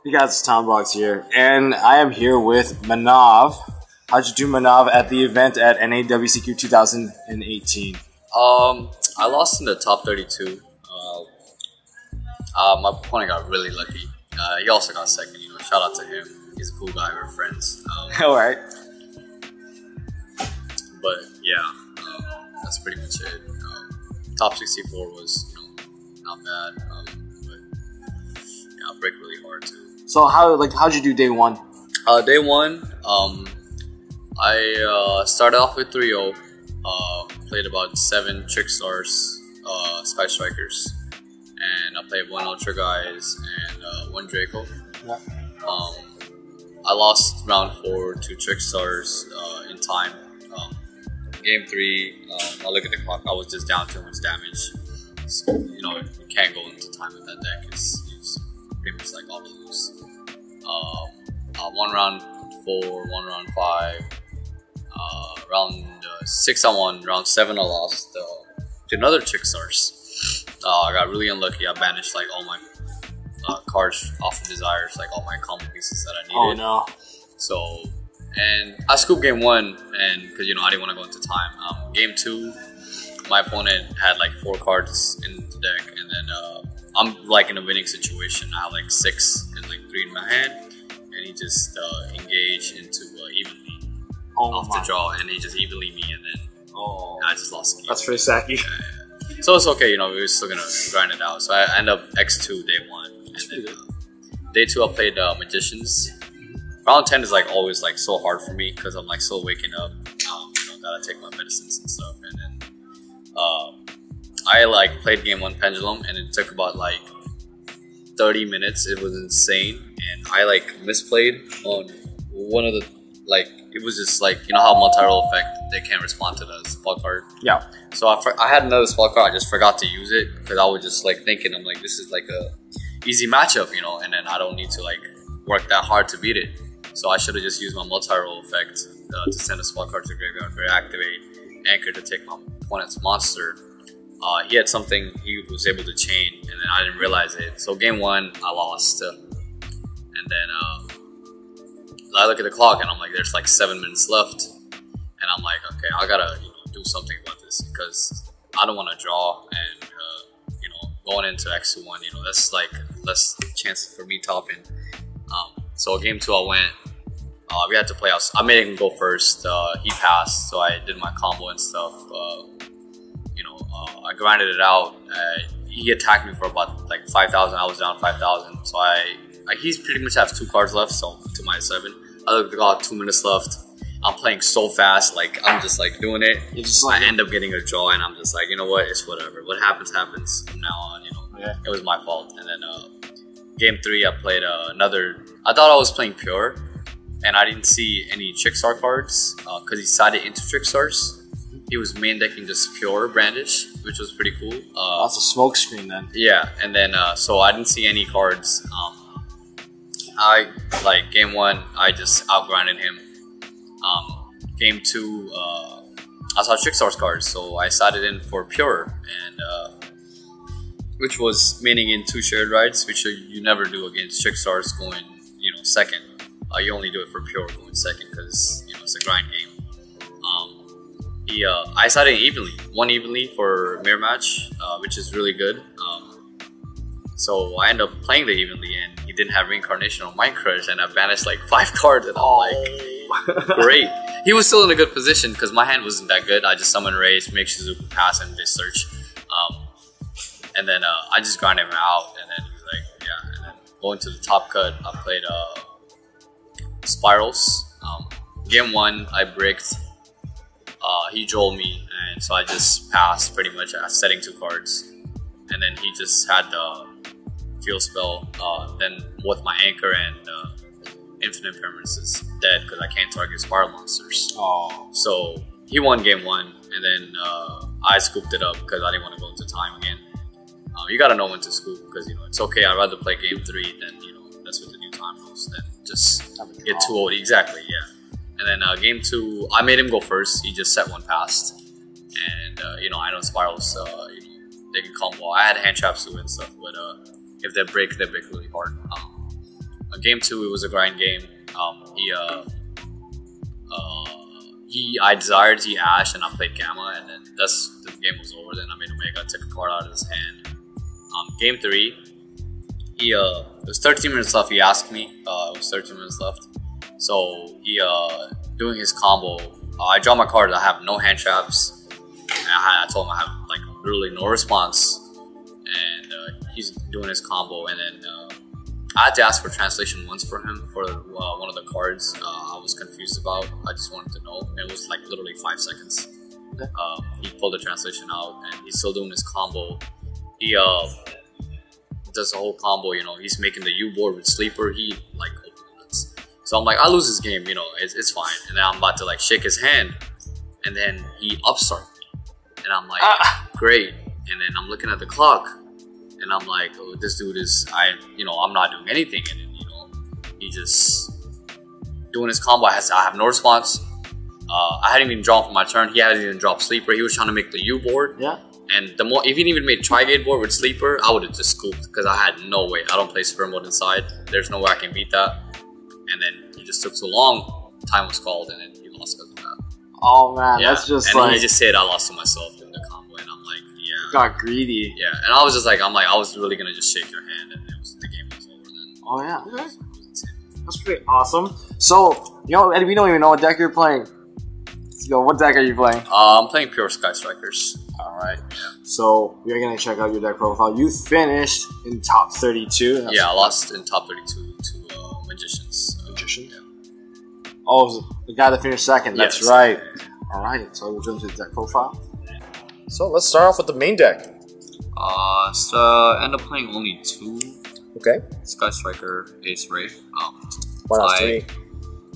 Hey guys, it's Tom Box here, and I am here with Manav. How'd you do, Manav, at the event at WCQ 2018? I lost in the top 32. My opponent got really lucky. He also got second. Shout out to him. He's a cool guy. We're friends. All right. But yeah, that's pretty much it. Top 64 was not bad. But yeah, I break really hard too. So how'd you do day one? Day one, I started off with 3-0. Played about 7 Trick Stars, Spy Strikers, and I played 1 Ultra Guys and 1 Draco. Yeah. I lost round 4 to Trick Stars in time. Game 3, I look at the clock. I was just down too much damage. So, you can't go into time with that deck. It's pretty much like all blues. 1 round 4, 1 round 5. Round 6 I won. Round 7 I lost to another Trick Stars. I got really unlucky. I banished like all my cards off of Desires, like all my combo pieces that I needed. Oh no. So, and I scooped game 1, and because I didn't want to go into time. Game 2, my opponent had like 4 cards in the deck, and then I'm like in a winning situation. I have like 6 and like 3 in my hand, and he just engaged into evenly off the draw, and he just evenly me, and then I just lost the game. That's pretty sacky. Yeah. So it's okay, we were still gonna grind it out. So I end up X2 day 1, and then day 2 I played Magicians. Round 10 is like always like so hard for me because I'm like still waking up. Gotta take my medicines and stuff, and then I like played game 1 Pendulum, and it took about like 30 minutes. It was insane, and I like misplayed on one of the it was just like how multi-roll effect they can't respond to the spell card. Yeah. So I had another spell card. I just forgot to use it because I was just like thinking I'm like this is like a easy matchup, and then I don't need to like work that hard to beat it. So I should have just used my multi-roll effect to send a spell card to the graveyard, reactivate, anchor to take my opponent's monster. He had something he was able to chain, and then I didn't realize it. So game 1 I lost, and then I look at the clock and I'm like, there's like 7 minutes left, and I'm like, okay, I gotta do something about this because I don't want to draw, and going into X1, that's like less chances for me topping. So game 2 I went. We had to play out. I made him go first. He passed, so I did my combo and stuff. I grinded it out. He attacked me for about like 5,000. I was down 5,000. So he's pretty much has 2 cards left, so to my 7. I look at the clock, 2 minutes left. I'm playing so fast, like I'm just like doing it. I end up getting a draw, and I'm just like, you know what? It's whatever. What happens happens from now on. Yeah. It was my fault. And then game 3, I played another. I thought I was playing pure, and I didn't see any Trick Star cards because he sided into Trick Stars. He was main decking just pure Brandish, which was pretty cool. That's a smoke screen then. Yeah, and then so I didn't see any cards. I like game 1, I just outgrinded him. Game 2, I saw Trick Stars cards, so I sided in for pure, and which was meaning in 2 shared rights, which you never do against Trick Stars going second. You only do it for pure going second because it's a grind game. I sided evenly, won evenly for mirror match, which is really good. So I ended up playing the evenly, and he didn't have reincarnation on my crush, and I banished like 5 cards, and I'm like, great. He was still in a good position because my hand wasn't that good. I just summoned Rage, make Shizuku pass, and just search. And then I just grinded him out, and then he was like, yeah. And then going to the top cut, I played Spirals. Game 1, I bricked. He joeled me, and so I just passed pretty much setting 2 cards. And then he just had the field spell. Then with my anchor and infinite permanence is dead because I can't target spiral monsters. Oh. So he won game 1, and then I scooped it up because I didn't want to go into time again. You gotta know when to scoop because it's okay. I'd rather play game 3 than that's what the new time rules than just get too old. Exactly, yeah. And then game 2, I made him go first. He just set 1 past, and I know spirals. They can combo. I had hand traps too and stuff, but if they break really hard. Game 2, it was a grind game. I desired he Ash and I played Gamma, and then the game was over. Then I made Omega, took a card out of his hand. Game 3, it was 13 minutes left. He asked me. It was 13 minutes left. So he doing his combo. I draw my card. I have no hand traps. And I told him I have like literally no response. And he's doing his combo, and then I had to ask for translation once for him for one of the cards I was confused about. I just wanted to know. It was like literally 5 seconds. Okay. He pulled the translation out, and he's still doing his combo. He does the whole combo. You know, he's making the U board with sleeper. He like open nuts. So I'm like, I lose this game. You know, it's fine. And then I'm about to like shake his hand, and then he upstart me, and I'm like, great. And then I'm looking at the clock. And I'm like, oh, this dude is, I'm not doing anything. And then, he just doing his combo. I have no response. I hadn't even drawn for my turn. He hadn't even dropped sleeper. He was trying to make the U board. Yeah. And if he didn't even made Tri-Gate board with sleeper, I would have just scooped because I had no way. I don't play Spirit mode inside. There's no way I can beat that. And then he just took too long. Time was called, and then he lost because of that. Oh man, yeah. That's just and he just said I lost to myself in the combo, and I'm like, yeah. Got greedy. Yeah, and I was just like, I was really gonna just shake your hand, and the game was over then. Oh yeah, okay. That's pretty awesome. So, Eddie, we don't even know what deck you're playing. What deck are you playing? I'm playing Pure Sky Strikers. Alright. Yeah. So, we're gonna check out your deck profile. You finished in top 32. That's I lost in top 32 to Magicians. Magicians? Yeah. Oh, the guy that finished second. That's right. Alright, so we'll jump to the deck profile. So let's start off with the main deck. So I end up playing only 2. Okay. Sky Striker, Ace Ray. Why not 3?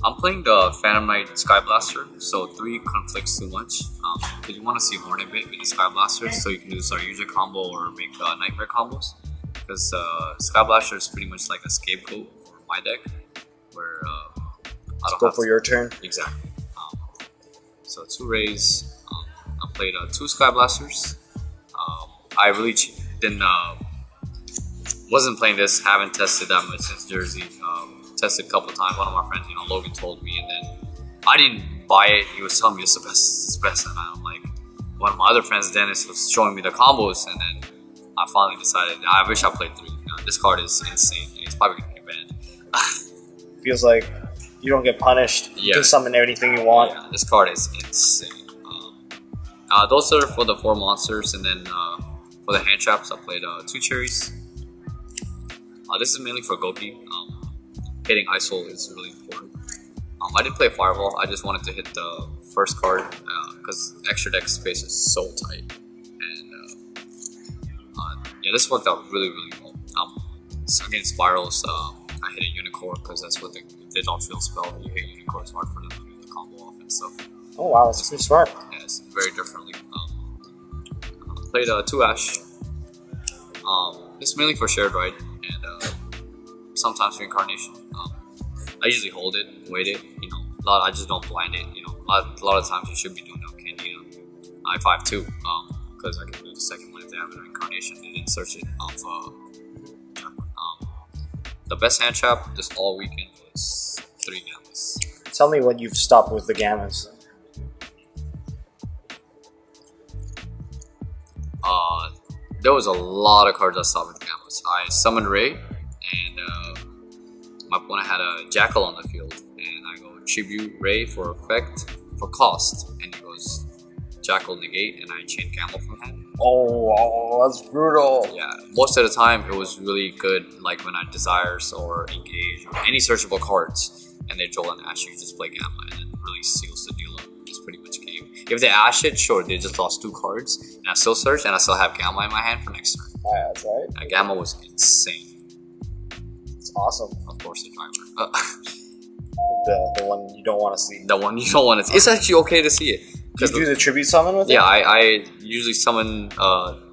I'm playing the Phantom Knight Sky Blaster, so 3 conflicts too much. Because you want to see Hornet Bait with the Sky Blaster, so you can do Saryuja combo or make Nightmare combos. Because Sky Blaster is pretty much like a scapegoat for my deck, where let's go for your turn. Exactly. So 2 Rays. I played 2 Sky Blasters. I really wasn't playing this. Haven't tested that much since Jersey. Tested a couple times. One of my friends, Logan, told me, and then I didn't buy it. He was telling me it's the best, it's best, and I'm like, one of my other friends, Dennis, was showing me the combos, and then I finally decided. I wish I played 3. This card is insane. It's probably gonna get banned. Feels like you don't get punished. You can summon anything you want. Yeah, this card is insane. Those are for the 4 monsters, and then for the hand traps, I played 2 cherries. This is mainly for Goki. Hitting ISO is really important. I didn't play Fireball. I just wanted to hit the first card because extra deck space is so tight. And this worked out really, really well. So against Spirals, I hit a Unicorn because that's what they don't feel spell. You hit Unicorn, it's hard for them to do the combo off and stuff. Oh wow, that's pretty smart. Yeah, it's very differently. Played 2 Ash. It's mainly for shared ride and sometimes reincarnation. I usually hold it, wait it. I just don't blind it. A lot of times you should be doing Candida. I 5-2 because I can do the second one if they have an reincarnation. They didn't search it off. The best hand trap this all weekend was 3 Gammas. Tell me when you've stopped with the Gammas. There was a lot of cards I stopped with Gammas. I summoned Ray, and my opponent had a Jackal on the field, and I go tribute Ray for effect for cost, and he goes Jackal negate, and I chain Gamma from hand. Oh, that's brutal. Yeah, most of the time it was really good, like when I desires or engage or any searchable cards, and they Joel and Ash, you just play Gamma, and it really seals the deal up. It's pretty much game. If they Ash it, sure, they just lost 2 cards, and I still search, and I still have Gamma in my hand for next turn. Yeah, that's right. And Gamma was insane. It's awesome. Of course, the driver. The one you don't want to see. The one you don't want to see. It's actually okay to see it. Do you do the tribute summon with it? Yeah, I usually summon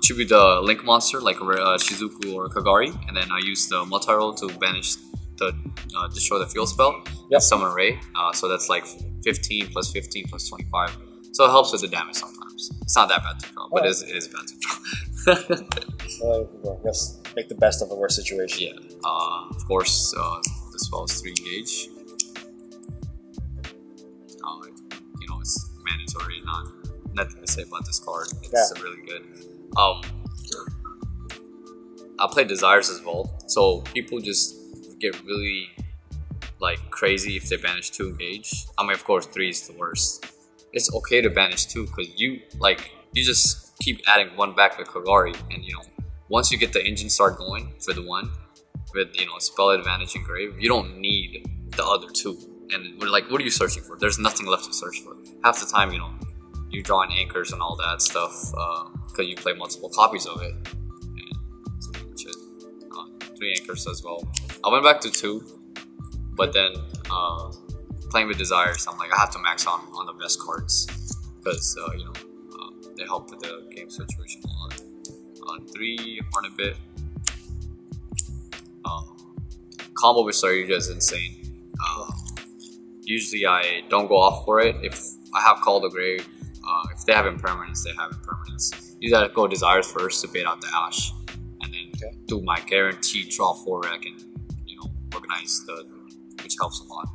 tribute the Link monster like Shizuku or Kagari, and then I use the multi-roll to banish the destroy the field spell. Yep. Summon Ray, so that's like 15 plus 15 plus 25. So it helps with the damage sometimes. It's not that bad to draw, but it is bad to draw. So I guess make the best of the worst situation. Yeah. Of course, the the spell is 3 engage. You know, it's mandatory, nothing to say about this card. It's really good. I play Desires as well, so people just get really like crazy if they banish 2 engage. I mean, of course, 3 is the worst. It's okay to banish 2 because you just keep adding 1 back to Kagari, and you know, once you get the engine start going for the 1 with, you know, spell advantage and grave, you don't need the other 2. And we're like, what are you searching for? There's nothing left to search for. Half the time, you know, you draw in anchors and all that stuff because you play multiple copies of it. And that's pretty much it. 3 anchors as well. I went back to 2, but then playing with Desires, I'm like, I have to max on the best cards because you know, they help with the game situation a lot. 3 Hornibit. Combo with Saryuja is insane. Usually I don't go off for it. If I have Call the Grave, if they have impermanence, they have impermanence. Usually I go Desires first to bait out the Ash, and then do my guaranteed draw 4 rec and, you know, organize which helps a lot.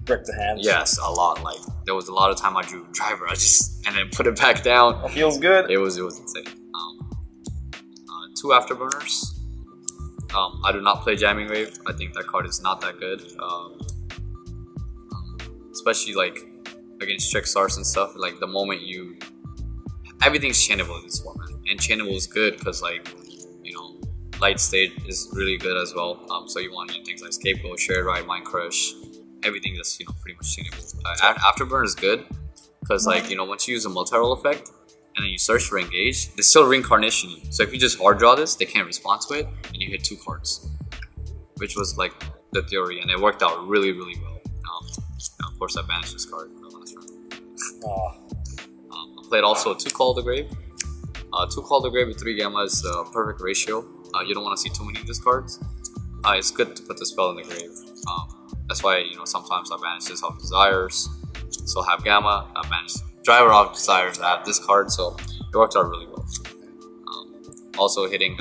Break the hands. Yes, a lot. Like there was a lot of time I drew Driver, and then put it back down. It feels good. It was insane. 2 Afterburners. I do not play Jamming Wave. I think that card is not that good. Especially like against Trickstars and stuff. Like the moment everything's chainable in this format, and chainable is good because, like, you know, Light State is really good as well. So you want things like Scapegoat, Shared Ride, Mind Crush, everything that's, you know, pretty much chainable. Afterburn is good because, like, you know, once you use a multi-roll effect and then you search for engage, they still reincarnation you. So if you just hard draw this, they can't respond to it, and you hit 2 cards, which was like the theory, and it worked out really, really well. Of course, I banished this card. I played also 2 Call the Grave. 2 Call the Grave with 3 Gamma is the perfect ratio. You don't want to see too many of these cards. It's good to put the spell in the grave. That's why, you know, sometimes I banish this off Desires, so I have Gamma. I banish Driver off Desires, I have this card, so it worked out really well. Also hitting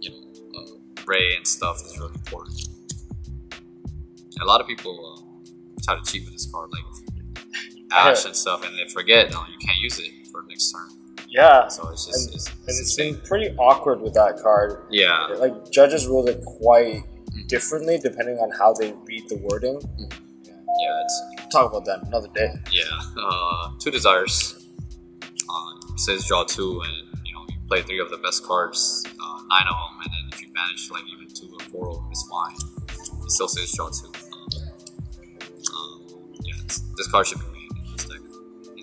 you know, Ray and stuff is really important. A lot of people try to cheat with this card, like Ash and stuff, and they forget, no, you can't use it for next turn. Yeah. So it's just it's been pretty awkward with that card. Yeah. Like judges ruled it quite differently depending on how they read the wording. Yeah, talk about that another day. Yeah. 2 Desires. It says draw 2, and you know, you play 3 of the best cards, 9 of them, and then if you banish like even 2 or 4 of them, it's fine. It still says draw 2. Yeah, this card should be made in this deck.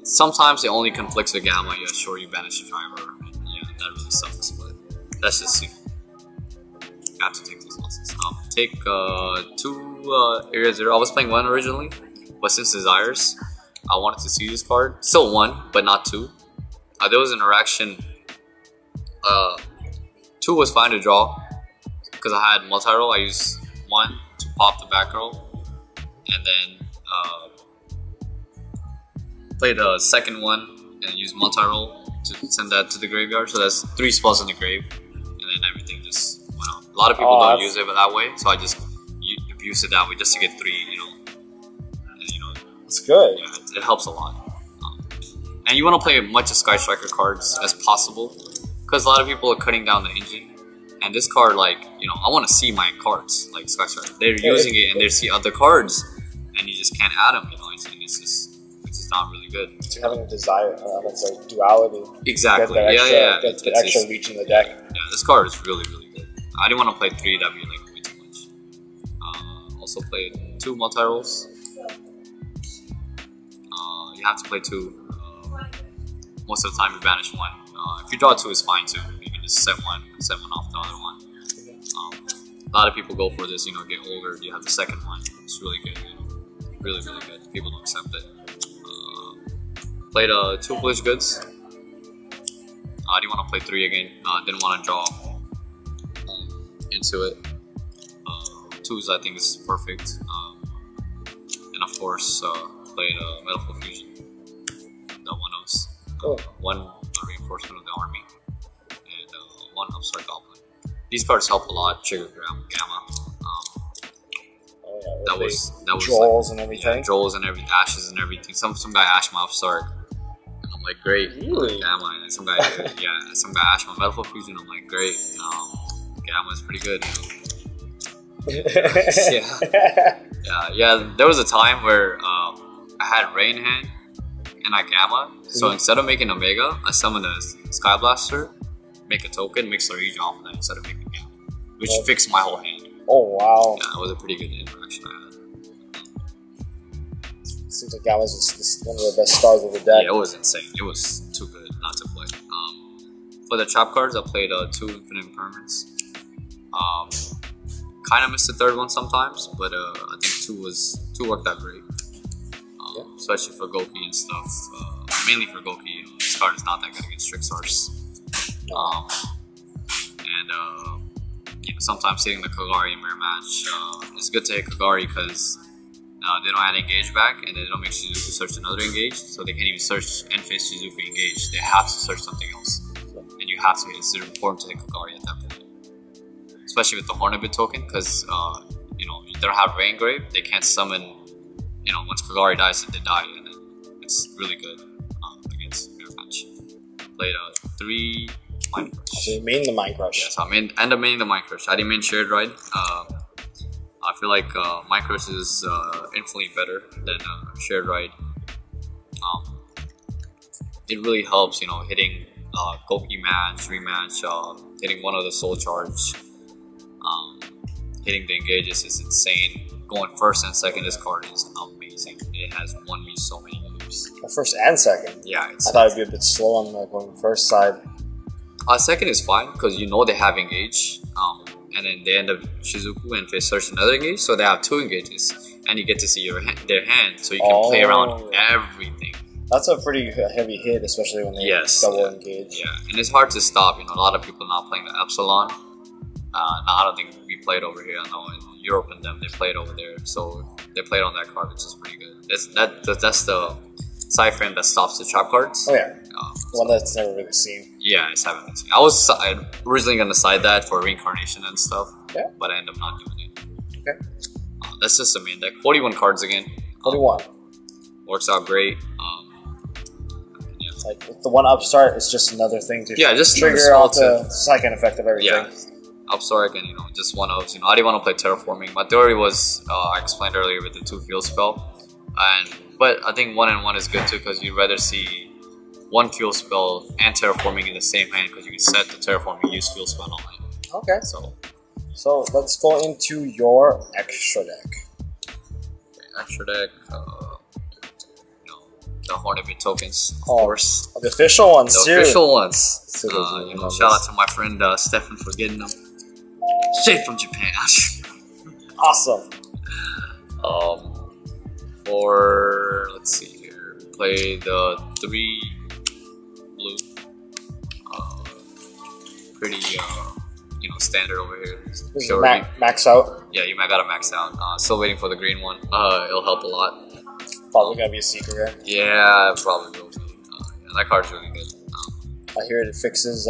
Sometimes it only conflicts with Gamma. Yeah, sure, you banish the Driver, and yeah, that really sucks, but that's just, you know, you have to take those losses. Take 2 Area 0. I was playing 1 originally, but since Desires, I wanted to see this card. Still 1, but not 2. There was an interaction. 2 was fine to draw because I had multi-roll. I used 1 to pop the back row, and then played a second one and used multi-roll to send that to the graveyard. So that's 3 spells in the grave, and then everything just went on. A lot of people don't use it that way, so I just abuse it that way just to get 3, you know. And, you know, it's good. Yeah, it helps a lot. And you want to play as much of Sky Striker cards as possible, because a lot of people are cutting down the engine. And this card, like, you know, I want to see my cards, like Sky Striker. They're using it and they see other cards, and you just can't add them, you know. It's just not really good. So you're having a desire, let's say, duality. Exactly. Get the extra reach in the deck. Yeah, this card is really, really good. I didn't want to play 3, that'd be like way too much. Also played 2 multi-rolls. You have to play 2. Most of the time you banish 1. If you draw 2, it's fine too. You can just set one off the other one. A lot of people go for this, you know, get older. You have the second one. It's really good, you know, really, really good. People don't accept it. Played 2 Foolish Goods. I didn't want to play 3 again. Didn't want to draw into it. 2s I think is perfect. And of course, played Metal Fusion. The 1-0s. Cool. 1 reinforcement of the army, and 1 Upstart Goblin. These cards help a lot. Trigger Gamma. That was Joels like, and everything. Yeah, Joels and ashes and everything. Some guy ashed my Upstart. And I'm like, great. Really? Gamma. And some guy ashed my Metal Fusion. I'm like, great. Gamma is pretty good. Yeah. There was a time where I had Ray in hand and I Gamma. So instead of making Omega, I summoned a Sky Blaster, make a token, mix the region off of that instead of making Gamma, which fixed my whole hand. Oh wow! Yeah, it was a pretty good interaction I had. Seems like Gamma's just one of the best stars of the deck. Yeah, it was insane. It was too good not to play. For the trap cards, I played 2 Infinite Impermanents. Kind of missed the third one sometimes, but I think 2 worked out great. Especially for Goki and stuff. Mainly for Goki, this card is not that good against Trickstars. Sometimes hitting the Kagari in mirror match, it's good to hit Kagari because they don't add engage back and they don't make Shizuku search another engage, so they can't even search and face Shizuku engage. They have to search something else, and you have to hit. It's important to hit Kagari at that point, especially with the Hornibit token, because they don't have Rain Grave. They can't summon. Once Kagari dies, they die, and then it's really good against mirror match. Played 3. Mind Crush. So you main the Mind Crush. Yes, I end up maining the Mind Crush. I didn't main Shared Ride. I feel like Mind Crush is infinitely better than Shared Ride. It really helps, hitting Goki match, rematch, hitting one of the Soul Charge, hitting the engages is insane. Going first and second, this card is amazing. It has won me so many games. First and second? Yeah. I thought it'd be a bit slow on the going first side. Second is fine because they have engage, and then they end up Shizuku and face search another engage, so they have 2 engages, and you get to see their hand, so you can play around everything. That's a pretty heavy hit, especially when they double engage. Yeah, and it's hard to stop. A lot of people not playing the Epsilon. I don't think we played over here. I know in Europe and them they played over there, so they played on that card, which is pretty good. That's the side frame that stops the trap cards. Oh yeah. One that's never really seen. Yeah, I haven't been seen. I was originally gonna side that for reincarnation and stuff, but I ended up not doing it. Okay. That's just the main deck. 41 cards again. 41. Works out great. Like with the one Upstart, it's just another thing to just trigger off the second effect of everything. Yeah. Upstart and just one of. I didn't want to play Terraforming. My theory was I explained earlier with the 2 field spell, but I think 1 and 1 is good too because you'd rather see 1 field spell and Terraforming in the same hand because you can set the Terraforming use field spell on it. Okay. So let's go into your extra deck. Okay, extra deck. The Hornibit tokens, of course. The official ones, The official ones. Shout out to my friend Stefan for getting them. Straight from Japan. Awesome. Let's see here. Play the 3 blue. Pretty, standard over here. This is max out. Yeah, you might gotta max out. Still waiting for the green one. It'll help a lot. Probably gonna be a secret rare. Yeah, probably will be. That card's really good. I hear it fixes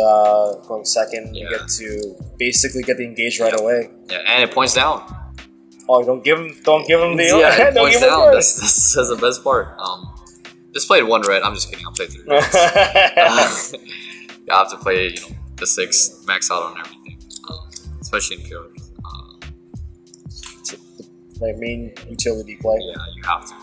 going second. You get to basically get the engage right away. Yeah, and it points down. Oh, don't give him the it points down. That's the best part. Just played 1 red. I'm just kidding. I played 3 reds. I have to play the 6 max out on everything, especially in pure. Like main utility play. Yeah, you have to.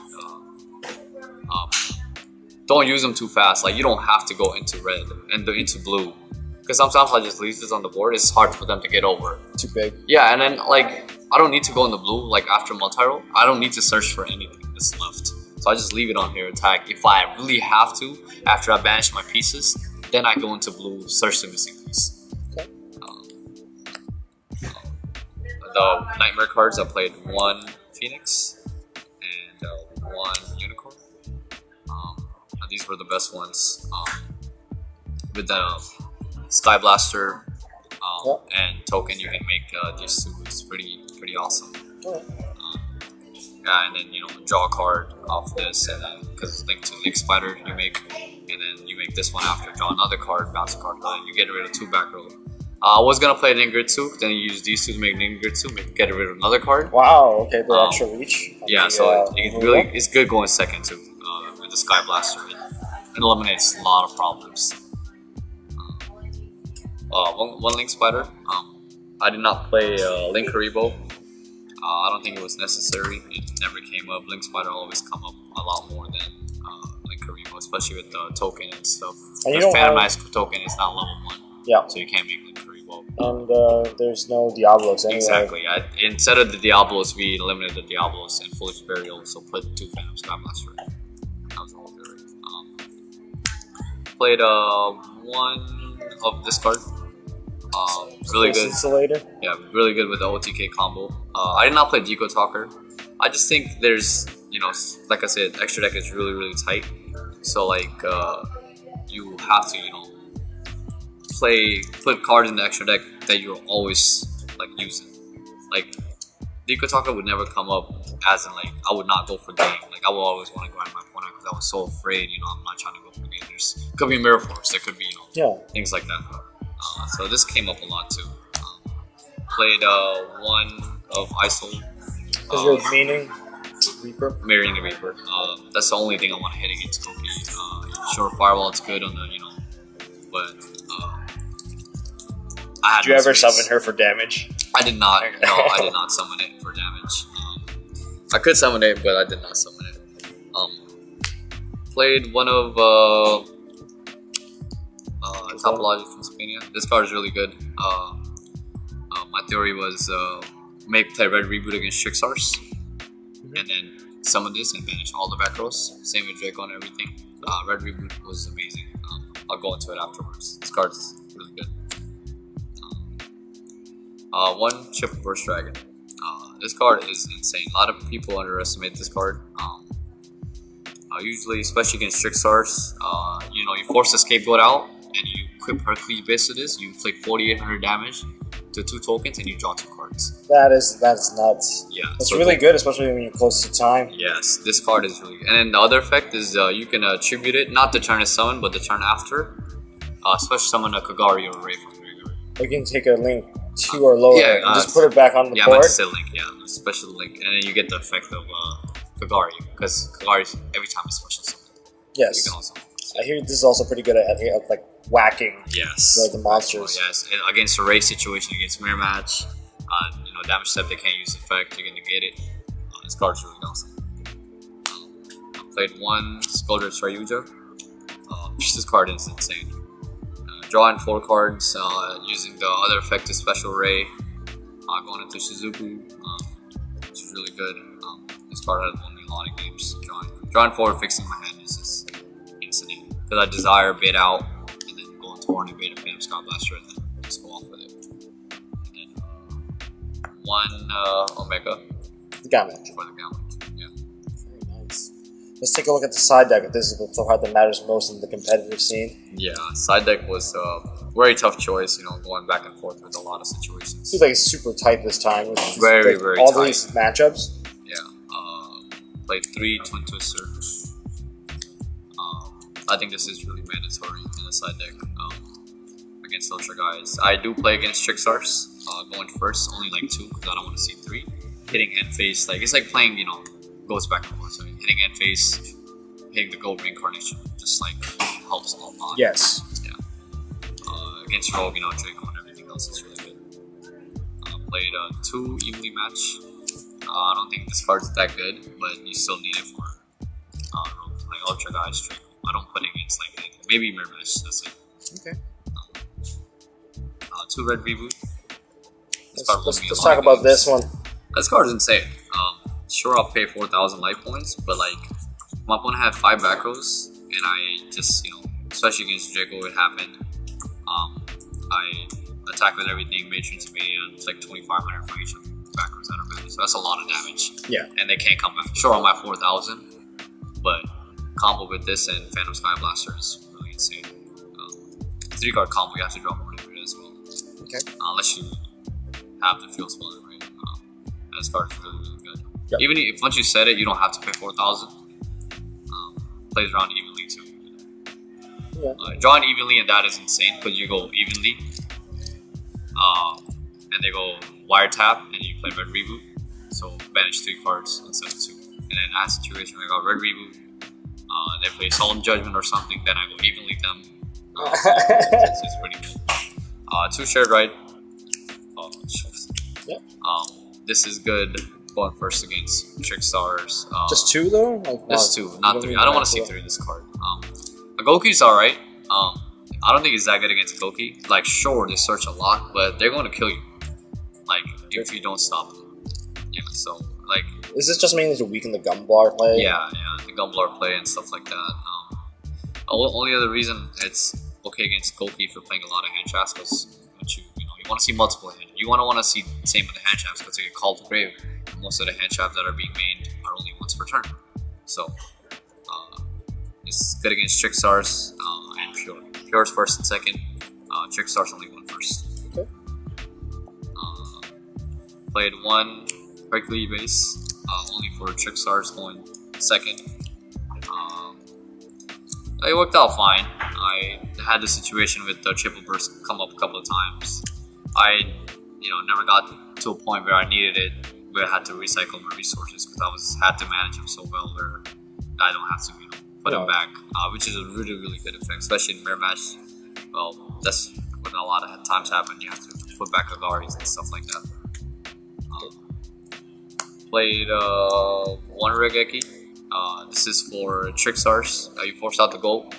Don't use them too fast. Like you don't have to go into red and into blue, because sometimes I just leave this on the board. It's hard for them to get over. Too big. Yeah, and then I don't need to go in the blue. Like after multi-roll, I don't need to search for anything that's left. So I just leave it on here, attack. If I really have to, after I banish my pieces, then I go into blue, search the missing piece. Okay. The Nightmare cards, I played 1 Phoenix and 1 Unicorn. These were the best ones. With the Sky Blaster and token, you can make these 2. It's pretty awesome. Yeah, and then draw a card off this, and then because it's linked to Link Spider, you make, and then you make this one after. Draw another card, bounce a card. You get rid of 2 back row. I was gonna play Ningetsu, then you use these two to make Ningetsu, get rid of another card. Wow, okay, the extra reach. Yeah, so it's good going second too with the Sky Blaster. It eliminates a lot of problems. One Link Spider. I did not play Link Karibo. I don't think it was necessary. It never came up. Link Spider always come up a lot more than Link Karibo, especially with the token and stuff. And the Phantom Ice token is not level 1. Yeah. So you can't make Link Karibo. And there's no Diablos anyway. Exactly. Instead of the Diablos, we eliminated the Diablos and Foolish Burial, so put 2 Phantom Sky Blaster. That was all good. Played one of this card. Really good. Insulator. Yeah, really good with the OTK combo. I did not play Deco Talker. I just think there's, like I said, extra deck is really tight. So like, you have to, put cards in the extra deck that you're always like using. Like, Deco Talker would never come up as in like I would not go for game. Like I would always want to go at my opponent because I was so afraid. I'm not trying to go for game. Could be Mirror Force. There could be things like that. So this came up a lot too. Played one of ISO. Because you're meaning Reaper? Marrying the Reaper. That's the only thing I want to hit against Koki. Sure, Fireball, it's good on the, but I had Did you ever summon her for damage? I did not. No, I did not summon it for damage. I could summon it, but I did not summon it. Played one of Topology from Spania. This card is really good. My theory was play Red Reboot against Trixars, and then summon this and banish all the back rows. Same with Draco and everything. Red Reboot was amazing. I'll go into it afterwards. This card is really good. One Chip Burst Dragon. This card is insane. A lot of people underestimate this card. Usually, especially against Trixars, you force the Scapegoat out and you equip Hercules base to this. You inflict 4,800 damage to 2 tokens and you draw 2 cards. That's nuts. Yeah, it's so really good, especially when you're close to time. Yes, this card is really good. And then the other effect is you can attribute it not the turn it's summoned, but the turn after. Especially summon a Kagari or a Ray from graveyard. You can take a Link 2 or lower and just put it back on the board. Yeah, I meant to say Link. Yeah, special Link, and then you get the effect of Kagari because Kagari every time is special summon. Yes. You can also. I hear this is also pretty good at like whacking. Yes. The monsters. Yes, and against a race situation, against mirror match, damage step they can't use effect, you can negate it. This card is really awesome. I played one Scoldred Saryuja. This card is insane. Drawing 4 cards using the other effective special ray. Going into Shizuku, which is really good. This card has won me a lot of games. Drawing 4, fixing my hand is just insane. Because I desire bait out and then go into Horny Bait a Phantom Sky Blaster and then just go off with it. And then one Omega. The Gamut. For the Gamut, yeah. Very nice. Let's take a look at the side deck. If this is the card that matters most in the competitive scene. Yeah, side deck was a very tough choice, going back and forth with a lot of situations. Seems like it's super tight this time. With very all tight. These matchups. Yeah. Played 3 Twin Twister. I think this is really mandatory in the side deck against Ultra guys. I do play against Trixars, going first, only like 2 because I don't want to see 3. Hitting end phase, it's like playing, goes back and forth. So hitting end phase, hitting the gold reincarnation, just helps a lot. Yes. Yeah. Against Rogue, Draco and everything else is really good. Played 2 evenly match. I don't think this card's that good, but you still need it for Rogue, Ultra guys, Draco. I don't put it against maybe mirror match. That's it. Okay. 2 Red Reboot. Let's talk about this one. This card is insane. Sure, I'll pay 4,000 life points, but my opponent had 5 back rows, and I just especially against Draco, it happened. I attacked with everything, Matron to me, and it's 2,500 for each of the back rows that are banned. So that's a lot of damage. Yeah. And they can't come back. Sure, I'm at 4,000, but combo with this and Phantom Sky Blaster is really insane. 3-card combo, you have to draw more of it as well. Okay. Unless you have the field spell, right? This card is really good. Yep. Even if once you set it, you don't have to pay 4,000. Plays around evenly too. Yeah. Drawing evenly and that is insane because you go evenly. and they go wiretap, and you play red reboot. So banish 3 cards instead of 2. And then that situation, I got red reboot. They play Solemn Judgment or something, then I go evenly them. It's pretty good. 2 shared right. Yeah. This is good going first against Trickstars. Just 2 though? Like, just 2, not 3. I don't want to see 3 in this card. A Goki's alright. I don't think it's that good against Goki. Like, sure, they search a lot, but they're going to kill you. Like, if you don't stop them. Yeah, so, like... Is this just mainly to weaken the Gumblar play? Yeah, the Gumblar play and stuff like that. Only other reason it's okay against Goki for playing a lot of hand traps because you want to see multiple hand. You want to see the same with the hand traps because they get called to grave. Most of the hand traps that are being made are only once per turn. So, it's good against Trickstars and Pure. Pure's first and second. Trickstars only one first. Okay. Played 1 Hercules base, only for Trickstars going second. It worked out fine. I had the situation with the triple burst come up a couple of times. I, never got to a point where I needed it, where I had to recycle my resources because I had to manage them so well where I don't have to, put them back, which is a really, really good effect, especially in mirror match. Well, that's when a lot of times happen. You have to put back Agaris and stuff like that. Played 1 Regeki. This is for Trickstars. You force out the goal,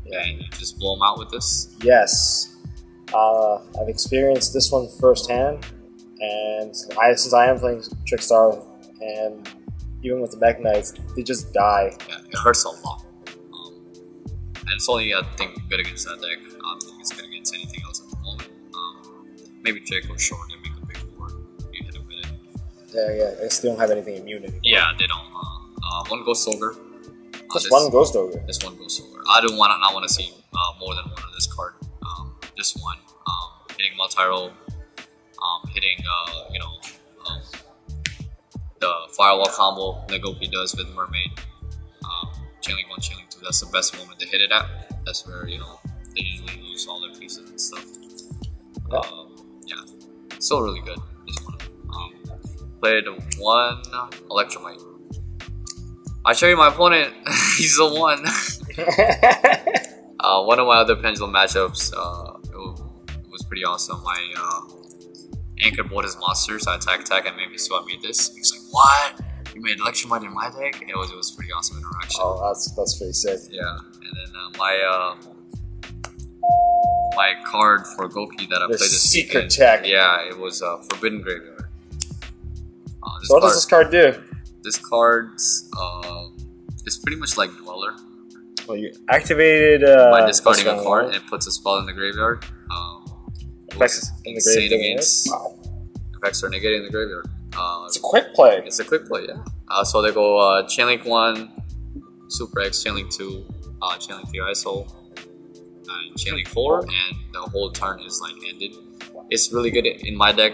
and you just blow them out with this. Yes. I've experienced this one firsthand, and since I am playing Trickstar, and even with the Mech Knights, they just die. Yeah, it hurts a lot. And it's only, I think, good against that deck. I don't think it's good against anything else at the moment. Maybe Trick or Short, they make a big board. You hit it with it. Yeah, they still don't have anything immune anymore. Yeah, they don't. 1 Ghost Ogre. Just 1 Ghost Ogre? Just 1 Ghost Ogre. I don't want to see more than 1 of this card. Just 1. Hitting multi-roll. Hitting, the Firewall combo that Goki does with Mermaid. Chaining 1, Chaining 2. That's the best moment to hit it at. That's where, they usually use all their pieces and stuff. Yeah. Still really good, this one. Played 1 Electromite. I show you my opponent. He's the 1. One of my other Pendulum matchups, it was pretty awesome. I anchored both his monsters. I attack, and maybe so I made this. He's like, "What? You made Electromite in my deck?" It was pretty awesome interaction. Oh, that's pretty sick. Yeah, and then my card for Goki that I played this secret weekend, tech. Yeah, it was Forbidden Graveyard. So what does this card do? This card's it's pretty much like Dweller. Well, you activated by discarding a card and it puts a spell in the graveyard. Effects in the graveyard. Wow. Effects are negated in the graveyard. It's a quick play. It's a quick play, yeah. So they go Chainlink 1, Super X, Chainlink 2, Chainlink 3 ISO, and Chainlink 4, and the whole turn is like ended. It's really good in my deck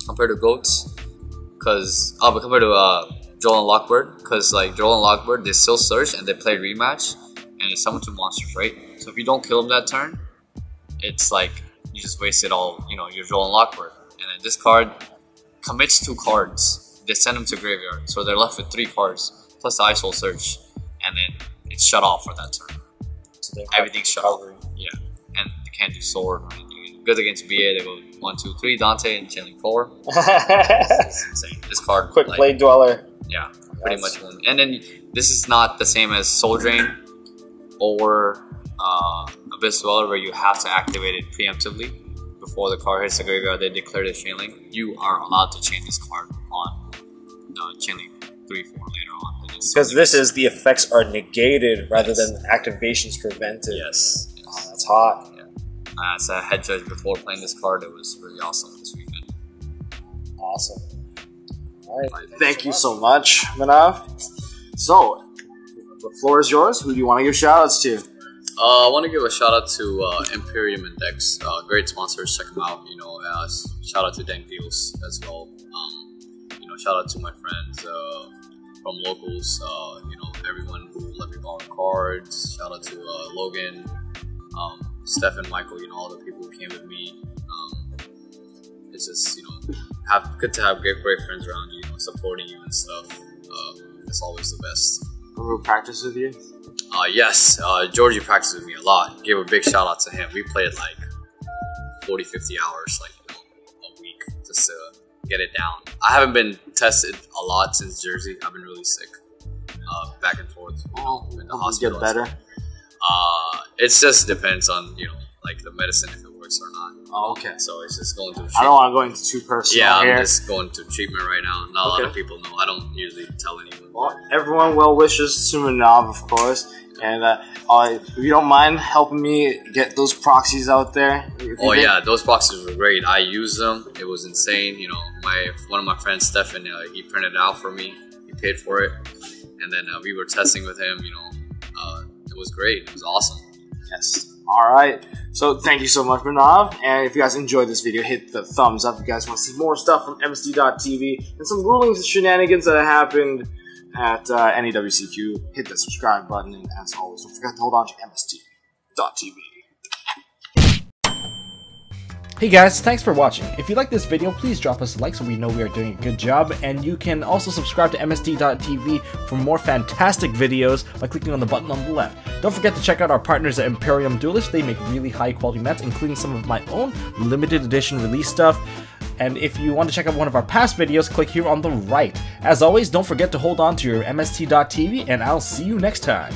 compared to Goats, but compared to Joel and Lockbird, because like Joel and Lockbird, they still search and they play rematch, and it's summon 2 monsters, right? So if you don't kill them that turn, it's like you just wasted all, your Joel and Lockbird. And then this card commits 2 cards. They send them to graveyard, so they're left with 3 cards plus the ISO search, and then it's shut off for that turn. So everything's shut off. Yeah, and they can't do sword or anything. Good against BA, they go 1, 2, 3 Dante and Chainlink 4. It's insane. This card, quick play Dweller. Yeah, pretty much one. And then this is not the same as Soul Drain or Abyss Dweller, where you have to activate it preemptively before the card hits the graveyard. They declare the Chainlink. You are allowed to chain this card on the Chainlink 3, 4 later on. Because this is the effects are negated rather than activations prevented. Yes. Oh, that's hot. Yeah. As a head judge before playing this card, it was really awesome this weekend. Awesome. All right. Thank you so much, Manav. So, the floor is yours. Who do you want to give shout outs to? I want to give a shout out to Imperium Index. Great sponsors. Check them out. Shout out to Dank Deals as well. Shout out to my friends from locals. Everyone who let me borrow cards. Shout out to Logan, Steph, and Michael. All the people who came with me. it's just, you know, good to have great friends around you, supporting you and stuff. It's always the best. Who practice with you? Yes, Georgie practiced with me a lot. Gave a big shout out to him. We played like 40, 50 hours, like, you know, a week just to get it down. I haven't been tested a lot since Jersey. I've been really sick, back and forth. You know, in the hospital. Get better. It just depends on, you know, like the medicine, if it works or not. Oh, okay. So it's just going through. I don't want to go into too personal. Yeah, here. I'm just going to treatment right now. Not a lot of people know. I don't usually tell anyone. Well, everyone, well wishes to Manav, of course. And if you don't mind helping me get those proxies out there. Oh yeah, those proxies were great. I used them. It was insane. You know, one of my friends, Stefan, he printed it out for me. He paid for it, and then we were testing with him. You know, it was great. It was awesome. Yes. All right. So thank you so much, Manav. And if you guys enjoyed this video, hit the thumbs up. If you guys want to see more stuff from MST.TV and some rulings and shenanigans that happened at any WCQ, hit the subscribe button. And as always, don't forget to hold on to MST.TV. Hey guys, thanks for watching. If you like this video, please drop us a like so we know we are doing a good job, and you can also subscribe to MST.TV for more fantastic videos by clicking on the button on the left. Don't forget to check out our partners at Imperium Duelist. They make really high quality mats, including some of my own limited edition release stuff. And if you want to check out one of our past videos, click here on the right. As always, don't forget to hold on to your MST.TV, and I'll see you next time.